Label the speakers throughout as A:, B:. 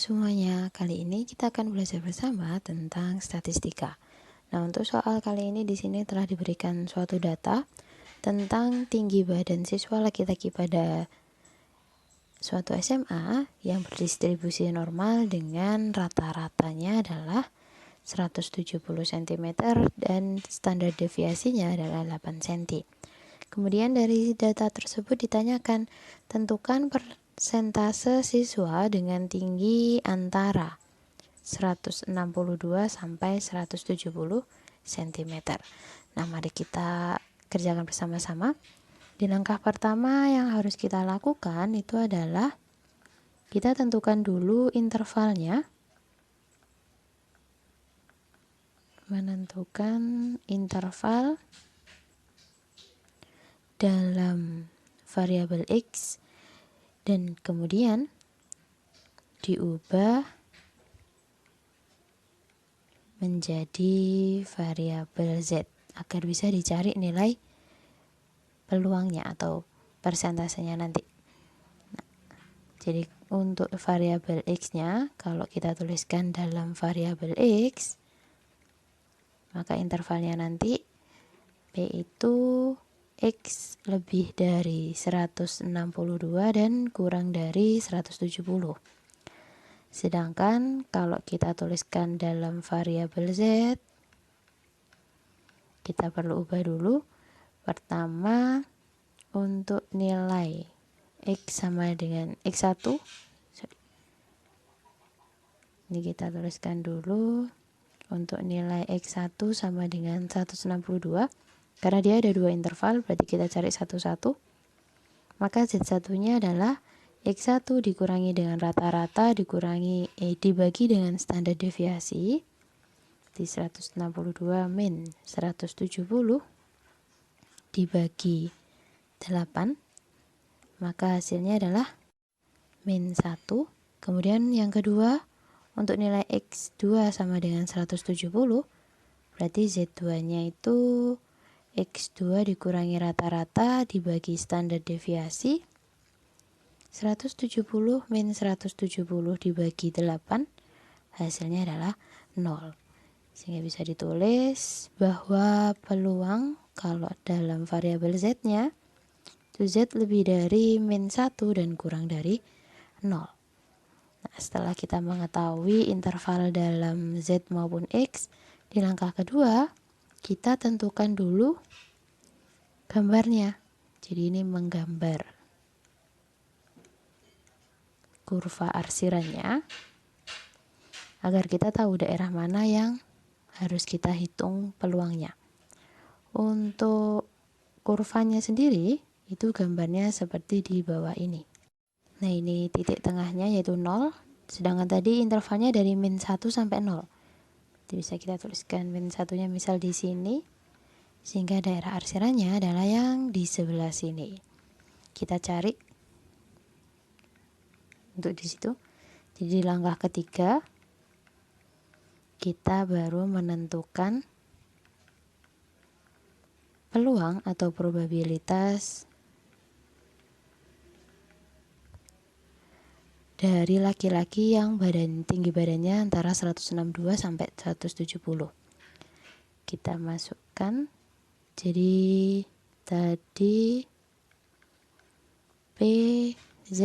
A: semuanya, kali ini kita akan belajar bersama tentang statistika. Nah, untuk soal kali ini di sini telah diberikan suatu data tentang tinggi badan siswa laki-laki pada suatu SMA yang berdistribusi normal dengan rata-ratanya adalah 170 cm dan standar deviasinya adalah 8 cm. Kemudian dari data tersebut ditanyakan, tentukan persentase siswa dengan tinggi antara 162 sampai 170 cm. Nah, mari kita kerjakan bersama-sama. Di langkah pertama yang harus kita lakukan itu adalah kita tentukan dulu intervalnya. Menentukan interval dalam variabel X dan kemudian diubah menjadi variabel Z agar bisa dicari nilai peluangnya atau persentasenya nanti. Nah, jadi untuk variabel X-nya kalau kita tuliskan dalam variabel X, maka intervalnya nanti P itu X lebih dari 162 dan kurang dari 170. Sedangkan kalau kita tuliskan dalam variabel Z, kita perlu ubah dulu. Pertama, untuk nilai X sama dengan X1. Ini kita tuliskan dulu. Untuk nilai X1 sama dengan 162. Karena dia ada dua interval, berarti kita cari satu-satu. Maka Z1-nya adalah X1 dikurangi dengan rata-rata dibagi dengan standar deviasi di 162 min 170 dibagi 8, maka hasilnya adalah min 1. Kemudian yang kedua, untuk nilai X2 sama dengan 170, berarti Z2-nya itu X2 dikurangi rata-rata dibagi standar deviasi 170 min 170 dibagi 8, hasilnya adalah 0. Sehingga bisa ditulis bahwa peluang kalau dalam variabel Z-nya itu Z lebih dari min 1 dan kurang dari 0. Nah, setelah kita mengetahui interval dalam Z maupun X, di langkah kedua kita tentukan dulu gambarnya. Jadi ini menggambar kurva arsirannya agar kita tahu daerah mana yang harus kita hitung peluangnya. Untuk kurvanya sendiri itu gambarnya seperti di bawah ini. Nah, ini titik tengahnya yaitu 0, sedangkan tadi intervalnya dari min 1 sampai 0. Jadi bisa kita tuliskan min 1-nya misal di sini, sehingga daerah arsirannya adalah yang di sebelah sini. Kita cari untuk di situ. Jadi di langkah ketiga kita baru menentukan peluang atau probabilitas dari laki-laki yang tinggi badannya antara 162 sampai 170. Kita masukkan. Jadi tadi PZ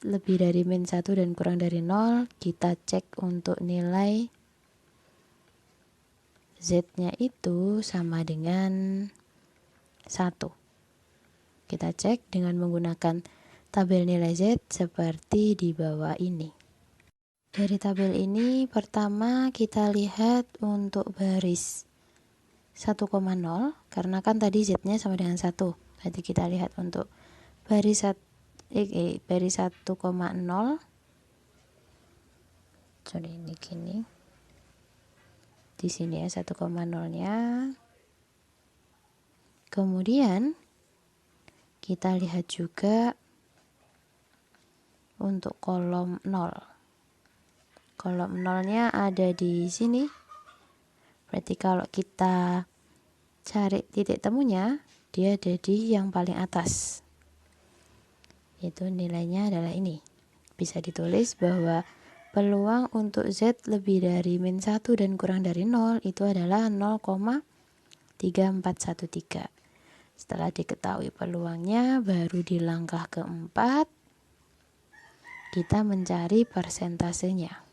A: lebih dari min 1 dan kurang dari 0, kita cek untuk nilai Z-nya itu sama dengan 1. Kita cek dengan menggunakan tabel nilai Z seperti di bawah ini. Dari tabel ini pertama kita lihat untuk baris 1,0 karena kan tadi Z-nya sama dengan 1. Berarti kita lihat untuk baris 1,0. Sorry, ini gini. Di sini ya 1,0-nya. Kemudian kita lihat juga untuk kolom 0. Kolom 0-nya ada di sini. Berarti kalau kita cari titik temunya, dia ada di yang paling atas. Itu nilainya adalah ini. Bisa ditulis bahwa Peluang untuk Z lebih dari min 1 dan kurang dari 0 itu adalah 0,3413. Setelah diketahui peluangnya, baru di langkah keempat kita mencari persentasenya.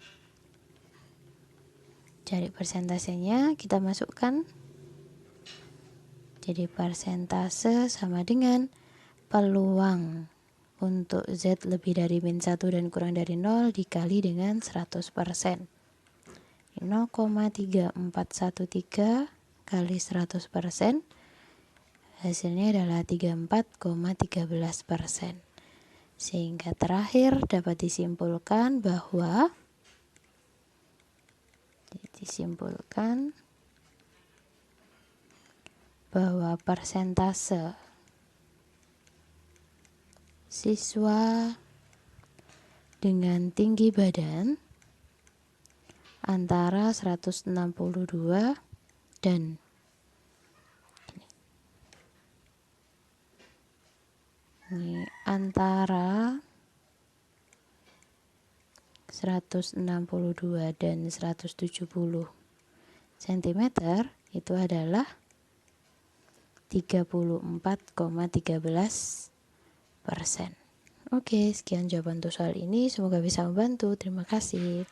A: Cari persentasenya, kita masukkan. Jadi persentase sama dengan peluang untuk Z lebih dari min 1 dan kurang dari 0 dikali dengan 100%. 0,3413 kali 100%, hasilnya adalah 34,13%. Sehingga terakhir dapat disimpulkan bahwa persentase siswa dengan tinggi badan antara 162 dan antara 162 dan 170 cm itu adalah 34,13%. Oke, sekian jawaban untuk soal ini. Semoga bisa membantu. Terima kasih.